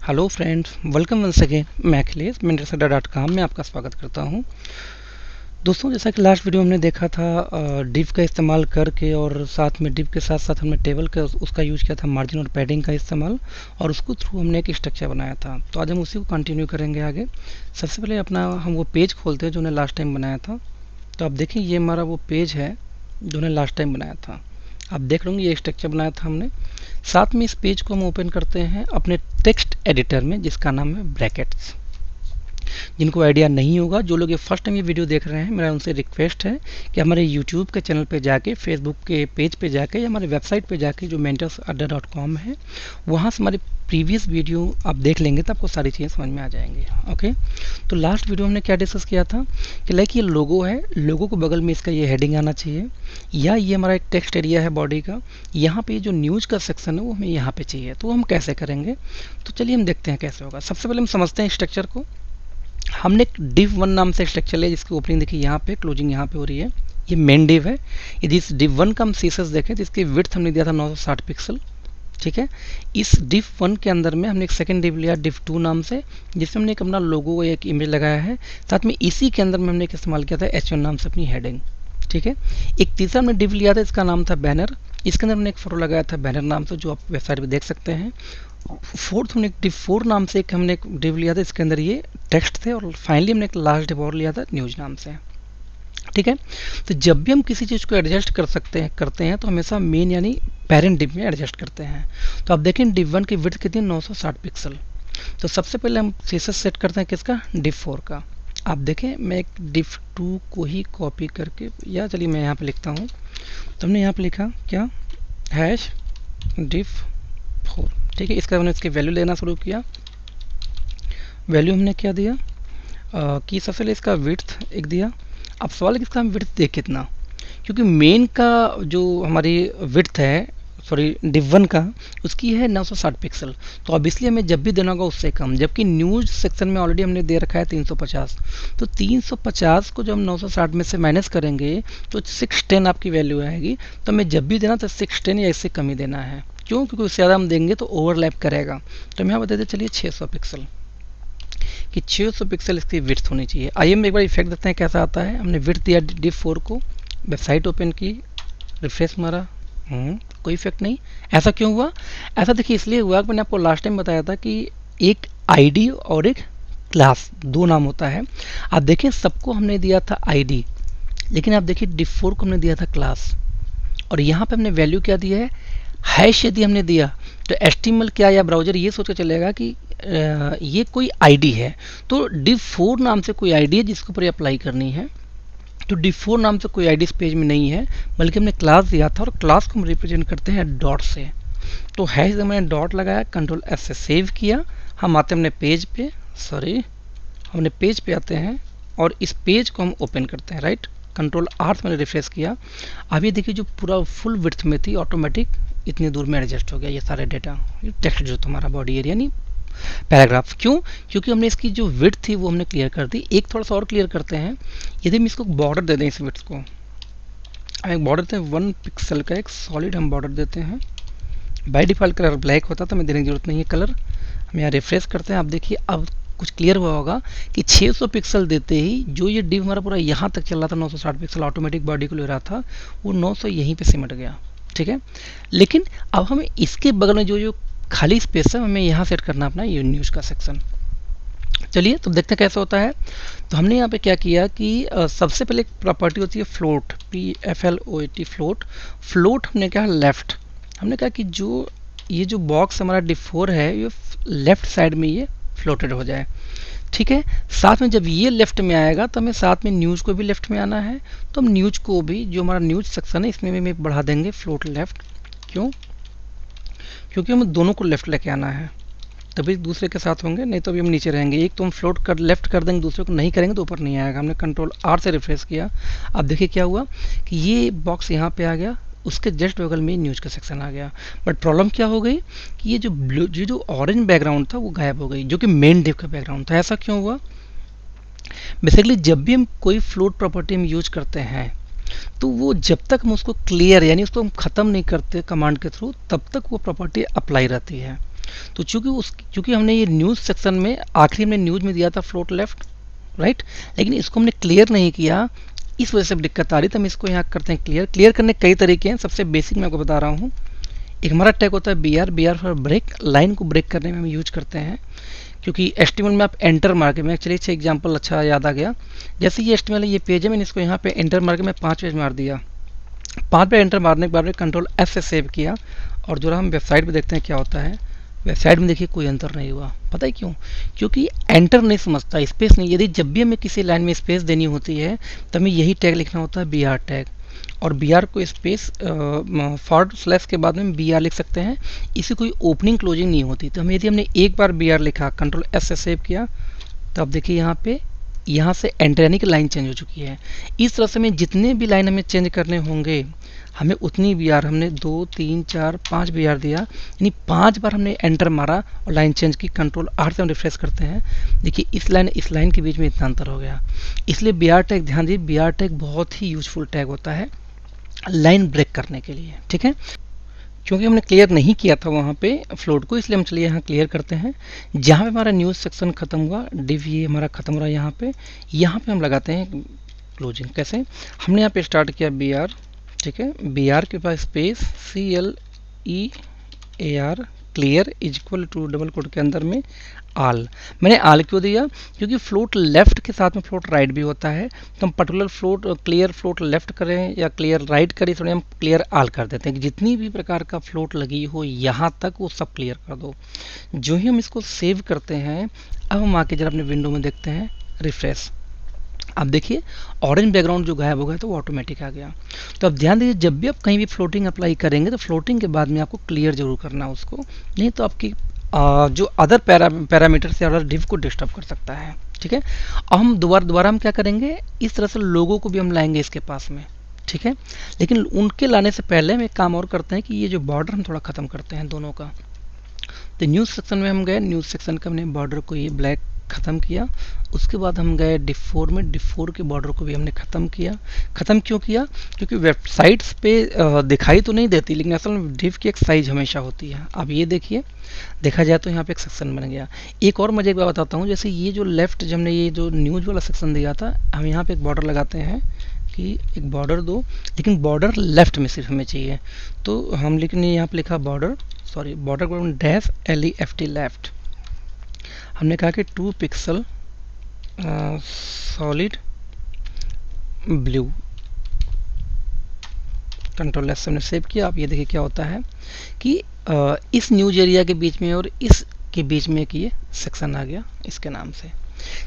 Hello friends, welcome once again. मैं Akhilesh mentorsadda.com में आपका स्वागत करता हूं। दोस्तों, जैसा कि लास्ट वीडियो हमने देखा था डिव का इस्तेमाल करके, और साथ में डिव के साथ साथ हमने टेबल का उसका यूज किया था, मार्जिन और पैडिंग का इस्तेमाल, और उसको थ्रू हमने एक स्ट्रक्चर बनाया था। तो आज हम उसी को कंटिन्यू करेंगे आगे। सबसे पहले अपना हम वो पेज खोलते हैं जो हमने लास्ट टाइम बनाया था। तो आप देखें, ये हमारा वो पेज है जो हमने लास्ट टाइम बनाया था। आप देख लेंगे ये स्ट्रक्चर बनाया था हमने। साथ में इस पेज को हम ओपन करते हैं अपने टेक्स्ट एडिटर में, जिसका नाम है ब्रैकेट्स। जिनको आइडिया नहीं होगा, जो लोग ये फर्स्ट टाइम ये वीडियो देख रहे हैं, मेरा उनसे रिक्वेस्ट है कि हमारे यूट्यूब के चैनल पे जाके, फेसबुक के पेज पे जाके, या हमारे वेबसाइट पे जाके जो mentorsadda.com है, वहाँ से हमारे प्रीवियस वीडियो आप देख लेंगे तो आपको सारी चीज़ें समझ में आ जाएंगी। ओके, तो लास्ट वीडियो हमने क्या डिस्कस किया था कि लाइक ये लोगो है, लोगो को बगल में इसका ये हेडिंग आना चाहिए, या ये हमारा एक टेक्स्ट एरिया है बॉडी का, यहाँ पे जो न्यूज़ का सेक्शन है वो हमें यहाँ पे चाहिए। तो हम कैसे करेंगे, तो चलिए हम देखते हैं कैसे होगा। सबसे पहले हम समझते हैं स्ट्रक्चर को। हमने एक div 1 नाम से स्ट्रक्चर लिया, जिसकी ओपनिंग देखिए यहाँ पे, क्लोजिंग यहाँ पे हो रही है। ये मेन div है। यदि इस div 1 का हम सीसेस देखें तो इसकी विड्थ हमने दिया था 960 पिक्सल। ठीक है, इस div 1 के अंदर में हमने एक सेकंड div लिया div 2 नाम से, जिसमें हमने एक अपना लोगो, एक इमेज लगाया है। साथ में इसी के अंदर में हमने एक इस्तेमाल किया था h1 नाम से अपनी हेडिंग। ठीक है, एक तीसरा हमने div लिया था, इसका नाम था बैनर। इसके अंदर हमने एक फोटो लगाया था बैनर नाम से, जो आप वेबसाइट पे देख सकते हैं। फोर्थ हमने एक div 4 नाम से हमने एक div लिया था, इसके अंदर ये टेक्स्ट थे। और फाइनली हमने एक लास्ट div और लिया था न्यूज नाम से। ठीक है, तो जब भी हम किसी चीज़ को एडजस्ट करते हैं तो हमेशा मेन यानी पेरेंट div में एडजस्ट करते हैं। तो आप देखें div 1 की विड्थ कितनी, 960 पिक्सल। तो सबसे पहले हम सीसेस सेट करते हैं किसका, div 4 का। आप देखें, मैं एक div 2 को ही कॉपी करके, या चलिए मैं यहाँ पे लिखता हूँ। तो हमने यहाँ पे लिखा क्या, हैश div 4। ठीक है, इसका हमने इसकी वैल्यू लेना शुरू किया। वैल्यू हमने क्या दिया कि सबसे पहले इसका विड्थ एक दिया। अब सवाल है कि इसका हम विड्थ दे कितना, क्योंकि मेन का जो हमारी विड्थ है, सॉरी div 1 का, उसकी है 960 पिक्सल। तो अब इसलिए हमें जब भी देना होगा उससे कम, जबकि न्यूज़ सेक्शन में ऑलरेडी हमने दे रखा है 350। तो 350 को जब हम 960 में से माइनस करेंगे तो 610 आपकी वैल्यू आएगी। तो हमें जब भी देना तो 610 या इससे कम ही देना है। क्यों, क्योंकि उससे ज़्यादा हम देंगे तो ओवरलैप करेगा। तो हम यहाँ बता देते चलिए 600 पिक्सल, कि 600 पिक्सल इसकी विड्थ होनी चाहिए। आइए हम एक बार इफेक्ट देखते हैं कैसा आता है। हमने विड्थ दिया div 4 को, वेबसाइट ओपन की, रिफ्रेश मारा, कोई इफेक्ट नहीं। ऐसा क्यों हुआ? ऐसा देखिए इसलिए हुआ कि मैंने आपको लास्ट टाइम बताया था कि एक आईडी और एक क्लास, दो नाम होता है। आप देखें, सबको हमने दिया था आईडी, लेकिन आप देखिए div 4 को हमने दिया था क्लास, और यहाँ पे हमने वैल्यू क्या दिया है, हैश यदि हमने दिया तो HTML क्या या ब्राउजर ये सोच के चलेगा कि ये कोई आईडी है। तो div 4 नाम से कोई आईडी है जिसके ऊपर अप्लाई करनी है। तो div 4 नाम से कोई आईडी इस पेज में नहीं है, बल्कि हमने क्लास दिया था, और क्लास को हम रिप्रेजेंट करते हैं डॉट से। तो हैश मैंने डॉट लगाया, कंट्रोल एस से सेव किया। हम आते हैं अपने पेज पे, हमने पेज पे आते हैं, और इस पेज को हम ओपन करते हैं। राइट, कंट्रोल आर से मैंने रिफ्रेश किया। अब ये देखिए, जो पूरा फुल विड्थ में थी, ऑटोमेटिक इतनी दूर में एडजस्ट हो गया ये सारे डेटा, टेक्स्ट जो तुम्हारा बॉडी एरिया नहीं पैराग्राफ। क्यों, क्योंकि हमने इसकी जो विड्थ थी वो हमने क्लियर कर दी। एक थोड़ा सा और क्लियर करते हैं। यदि हम इसको बॉर्डर दे दें, इस विड्थ को हम एक बॉर्डर देते हैं 1 पिक्सल का, एक सॉलिड हम बॉर्डर देते हैं। बाय डिफॉल्ट कलर ब्लैक होता था, हमें देने की जरूरत नहीं है कलर। हम यहाँ रिफ्रेश करते हैं। आप देखिए, अब कुछ क्लियर हुआ होगा कि 600 पिक्सल देते ही जो ये div हमारा पूरा यहाँ तक चल रहा था, 960 पिक्सल ऑटोमेटिक बॉडी को ले रहा था, वो 900 यहीं पे सिमट गया। ठीक है, लेकिन अब हमें इसके बगल में जो जो खाली स्पेस है, हमें यहाँ सेट करना अपना ये न्यूज़ का सेक्शन। चलिए तो देखते हैं कैसे होता है। तो हमने यहाँ पे क्या किया कि सबसे पहले एक प्रॉपर्टी होती है फ्लोट, PFLOAT फ्लोट। फ्लोट हमने कहा लेफ्ट, हमने कहा कि जो ये जो बॉक्स हमारा div 4 है, ये लेफ्ट साइड में ये फ्लोटेड हो जाए। ठीक है, साथ में जब ये लेफ्ट में आएगा तो हमें साथ में न्यूज़ को भी लेफ्ट में आना है। तो हम न्यूज़ को भी, जो हमारा न्यूज़ सेक्शन है, इसमें भी बढ़ा देंगे फ्लोट लेफ्ट। क्यों, क्योंकि हमें दोनों को लेफ्ट लेके आना है, तभी दूसरे के साथ होंगे, नहीं तो अभी हम नीचे रहेंगे। एक तो हम फ्लोट कर लेफ्ट कर देंगे, दूसरे को नहीं करेंगे तो ऊपर नहीं आएगा। हमने कंट्रोल आर से रिफ्रेश किया। अब देखिए क्या हुआ कि ये बॉक्स यहाँ पे आ गया, उसके जस्ट बगल में न्यूज़ का सेक्शन आ गया। बट प्रॉब्लम क्या हो गई कि ये जो ब्लू, जो ऑरेंज बैकग्राउंड था वो गायब हो गई, जो कि मेन div का बैकग्राउंड था। ऐसा क्यों हुआ? बेसिकली जब भी हम कोई फ्लोट प्रॉपर्टी हम यूज करते हैं, तो वो जब तक हम उसको क्लियर यानी उसको हम ख़त्म नहीं करते कमांड के थ्रू, तब तक वो प्रॉपर्टी अप्लाई रहती है। तो चूंकि हमने ये न्यूज़ सेक्शन में आखिरी हमने न्यूज़ में दिया था फ्लोट लेफ्ट, राइट, लेकिन इसको हमने क्लियर नहीं किया, इस वजह से दिक्कत आ रही। तो हम इसको यहाँ करते हैं क्लियर। क्लियर करने के कई तरीके हैं, सबसे बेसिक मैं आपको बता रहा हूँ। एक हमारा टैग होता है B R for break, line को ब्रेक करने में हम यूज करते हैं, क्योंकि HTML में आप एंटर मार के, मैं चलिए अच्छा एग्जांपल अच्छा याद आ गया। जैसे ये HTML ये पेज है, मैंने इसको यहाँ पे एंटर मार के मैं 5 पेज मार दिया। 5 पे एंटर मारने के बाद में कंट्रोल F से सेव किया, और जो हम वेबसाइट पे देखते हैं क्या होता है, वेबसाइट में देखिए कोई अंतर नहीं हुआ। पता है क्यों? क्योंकि एंटर नहीं समझता, स्पेस नहीं। यदि जब भी हमें किसी लाइन में स्पेस देनी होती है तो हमें यही टैग लिखना होता है BR टैग, और BR को स्पेस फॉरवर्ड स्लैश के बाद में BR लिख सकते हैं। इसी कोई ओपनिंग क्लोजिंग नहीं होती। तो हमें यदि हमने एक बार BR लिखा, कंट्रोल S से सेव किया, तो अब देखिए यहाँ पे यहाँ से एंटर यानी कि लाइन चेंज हो चुकी है। इस तरह से हमें जितने भी लाइन हमें चेंज करने होंगे, हमें उतनी BR, हमने 2 3 4 5 BR दिया, यानी 5 बार हमने एंटर मारा और लाइन चेंज की। कंट्रोल R से हम रिफ्रेश करते हैं, देखिए इस लाइन के बीच में इतना अंतर हो गया। इसलिए BR टैग, ध्यान दीजिए, BR टैग बहुत ही यूजफुल टैग होता है लाइन ब्रेक करने के लिए, ठीक है। क्योंकि हमने क्लियर नहीं किया था वहाँ पे फ्लोट को, इसलिए हम चलिए यहाँ क्लियर करते हैं। जहाँ पे हमारा न्यूज़ सेक्शन खत्म हुआ, डिव ये हमारा खत्म हो रहा है यहाँ पे हम लगाते हैं क्लोजिंग। कैसे? हमने यहाँ पे स्टार्ट किया BR, ठीक है, BR के पास space CLEAR clear is equal to double quote के अंदर में आल। मैंने आल क्यों दिया? क्योंकि फ्लोट लेफ्ट के साथ में फ्लोट राइट भी होता है, तो हम particular float clear float left करें या क्लियर राइट करें, तो हम क्लियर आल कर देते हैं कि जितनी भी प्रकार का फ्लोट लगी हो यहाँ तक वो सब क्लियर कर दो। जो ही हम इसको सेव करते हैं, अब हम आके जरा अपने विंडो में देखते हैं, रिफ्रेश। अब देखिए ऑरेंज बैकग्राउंड जो गायब हो गया तो वो ऑटोमेटिक आ गया। तो अब ध्यान दीजिए, जब भी आप कहीं भी फ्लोटिंग अप्लाई करेंगे तो फ्लोटिंग के बाद में आपको क्लियर जरूर करना उसको, नहीं तो आपकी जो अदर पैरामीटर से अदर डिव को डिस्टर्ब कर सकता है, ठीक है। अब हम दोबारा हम क्या करेंगे, इस तरह से लोगों को भी हम लाएंगे इसके पास में, ठीक है। लेकिन उनके लाने से पहले हम एक काम और करते हैं कि ये जो बॉर्डर हम थोड़ा ख़त्म करते हैं दोनों का। तो न्यूज़ सेक्शन में हम गए, न्यूज़ सेक्शन का हमने बॉर्डर को ये ब्लैक ख़त्म किया। उसके बाद हम गए डिफ4 में, डिफ4 के बॉर्डर को भी हमने ख़त्म किया। ख़त्म क्यों किया? क्योंकि वेबसाइट्स पे दिखाई तो नहीं देती, लेकिन असल में डिव की एक साइज हमेशा होती है। अब ये देखिए, देखा जाए तो यहाँ पे एक सेक्शन बन गया। एक और मजे की बात बताता हूँ, जैसे ये जो लेफ्ट, जब हमने ये जो न्यूज़ वाला सेक्शन दिया था, हम यहाँ पे एक बॉर्डर लगाते हैं कि एक बॉर्डर दो, लेकिन बॉर्डर लेफ्ट में सिर्फ हमें चाहिए। तो हम लिखने यहाँ पे लिखा बॉर्डर, सॉरी बॉर्डर को डैश LEFT लेफ्ट। हमने कहा कि 2 pixel solid blue, control S से हमने सेव किया। आप ये देखिए क्या होता है कि इस न्यूज एरिया के बीच में और इस के बीच में एक ये सेक्शन आ गया इसके नाम से।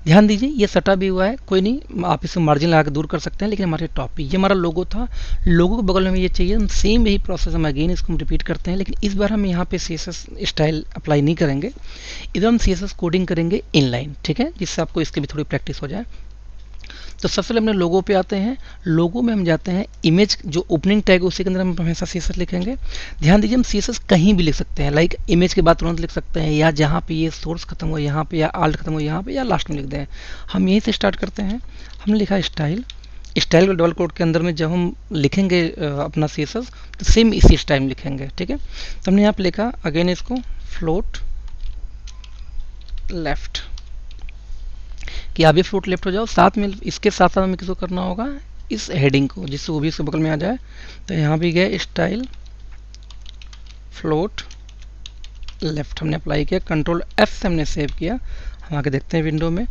ध्यान दीजिए ये सटा भी हुआ है, कोई नहीं, आप इसे मार्जिन लगा के दूर कर सकते हैं। लेकिन हमारे टॉप पे ये हमारा लोगो था, लोगो के बगल में हमें ये चाहिए, हम सेम यही प्रोसेस हम अगेन इसको हम रिपीट करते हैं। लेकिन इस बार हम यहाँ पे CSS स्टाइल अप्लाई नहीं करेंगे, इधर हम CSS कोडिंग करेंगे इनलाइन, ठीक है, जिससे आपको इसकी भी थोड़ी प्रैक्टिस हो जाए। तो सबसे पहले अपने लोगो पे आते हैं। लोगो में हम जाते हैं, इमेज जो ओपनिंग टैग है उसी के अंदर हम हमेशा CSS लिखेंगे। ध्यान दीजिए हम CSS कहीं भी लिख सकते हैं, लाइक इमेज के बाद तुरंत लिख सकते हैं, या जहाँ पे ये सोर्स खत्म हो यहाँ पे, या आल्ट खत्म हो यहाँ पे, या लास्ट में लिख दें। हम यहीं से स्टार्ट करते हैं। हमने लिखा स्टाइल, स्टाइल डबल कोट के अंदर में जब हम लिखेंगे अपना CSS तो सेम इसी स्टाइल में लिखेंगे, ठीक है। तो हमने यहाँ पे लिखा अगेन इसको फ्लोट लेफ्ट, कि आप भी फ्लोट लेफ्ट हो जाओ। साथ में इसके साथ साथ हमें किसको करना होगा, इस हेडिंग को, जिससे वो भी इसके बगल में आ जाए। तो यहाँ भी गए स्टाइल फ्लोट लेफ्ट हमने अप्लाई किया, कंट्रोल F से हमने सेव किया। हम आके देखते हैं विंडो में,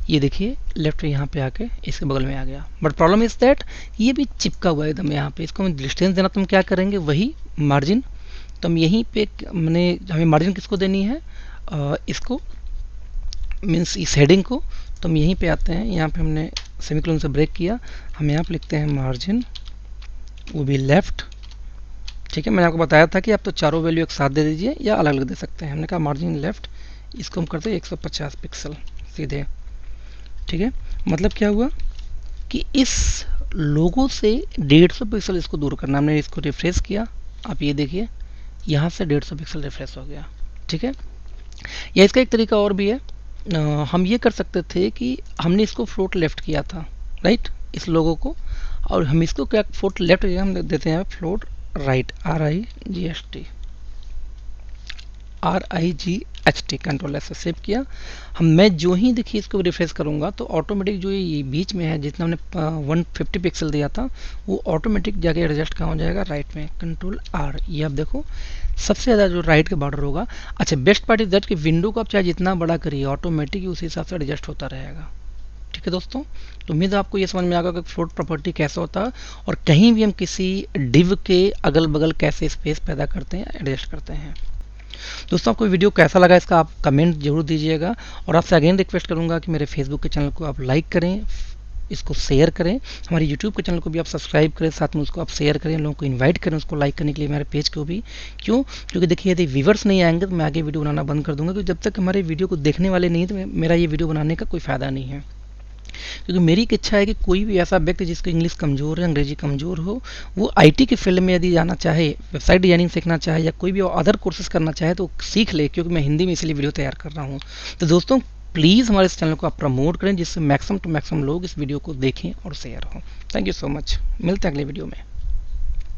ये देखिए लेफ्ट यहाँ पे आके इसके बगल में आ गया। बट प्रॉब्लम इज दैट ये भी चिपका हुआ है एकदम यहाँ पे, इसको हमें डिस्टेंस देना, तो हम क्या करेंगे वही मार्जिन। तो हम यहीं पे हमें मार्जिन किसको देनी है, इसको मीन्स इस हेडिंग को। तो हम यहीं पे आते हैं, यहाँ पे हमने सेमीकोलन से ब्रेक किया, हम यहाँ पे लिखते हैं मार्जिन, वो भी लेफ्ट, ठीक है। मैंने आपको बताया था कि आप तो चारों वैल्यू एक साथ दे दीजिए या अलग अलग दे सकते हैं। हमने कहा मार्जिन लेफ्ट, इसको हम करते हैं 150 पिक्सल सीधे, ठीक है। मतलब क्या हुआ कि इस लोगो से 150 पिक्सल इसको दूर करना। हमने इसको रिफ्रेश किया, आप ये देखिए यहाँ से 150 पिक्सल रिफ्रेश हो गया, ठीक है। या इसका एक तरीका और भी है, हम ये कर सकते थे कि हमने इसको फ्लोट लेफ्ट किया था, राइट, इस लोगो को, और हम इसको क्या फ्लोट लेफ्ट हम देते हैं float right, RIGHT, RIGHT, control S से सेव किया। मैं जो ही देखिए इसको रिफ्रेश करूँगा तो ऑटोमेटिक जो ये बीच में है जितना हमने 150 पिक्सल दिया था वो ऑटोमेटिक जाके एडजस्ट कहाँ हो जाएगा, राइट में, कंट्रोल R। ये आप देखो सबसे ज़्यादा जो राइट का बॉर्डर होगा। अच्छा, बेस्ट पार्ट इज दैट कि विंडो को आप चाहे जितना बड़ा करिए ऑटोमेटिक उसी हिसाब से एडजस्ट होता रहेगा। ठीक है दोस्तों, तो उम्मीद है आपको ये समझ में आ गया कि फ्लोट प्रॉपर्टी कैसे होता है और कहीं भी हम किसी डिव के अगल बगल कैसे स्पेस पैदा करते हैं, एडजस्ट करते हैं। दोस्तों आपको वीडियो कैसा लगा इसका आप कमेंट जरूर दीजिएगा और आपसे अगेन रिक्वेस्ट करूंगा कि मेरे फेसबुक के चैनल को आप लाइक करें, इसको शेयर करें, हमारे यूट्यूब के चैनल को भी आप सब्सक्राइब करें, साथ में उसको आप शेयर करें, लोगों को इनवाइट करें उसको लाइक करने के लिए मेरे पेज को भी। क्यों? क्योंकि देखिए यदि व्यूवर्स नहीं आएंगे तो मैं आगे वीडियो बनाना बंद कर दूंगा, क्योंकि जब तक हमारे वीडियो को देखने वाले नहीं तो मेरा ये वीडियो बनाने का कोई फ़ायदा नहीं है। क्योंकि मेरी एक इच्छा है कि कोई भी ऐसा व्यक्ति जिसको इंग्लिश कमज़ोर है, अंग्रेजी कमज़ोर हो, वो आईटी के फील्ड में यदि जाना चाहे, वेबसाइट डिजाइनिंग सीखना चाहे या कोई भी अदर कोर्सेज करना चाहे तो सीख ले, क्योंकि मैं हिंदी में इसलिए वीडियो तैयार कर रहा हूँ। तो दोस्तों प्लीज़ हमारे इस चैनल को आप प्रमोट करें जिससे मैक्सिमम टू मैक्सिमम लोग इस वीडियो को देखें और शेयर हों। थैंक यू सो मच, मिलते हैं अगले वीडियो में।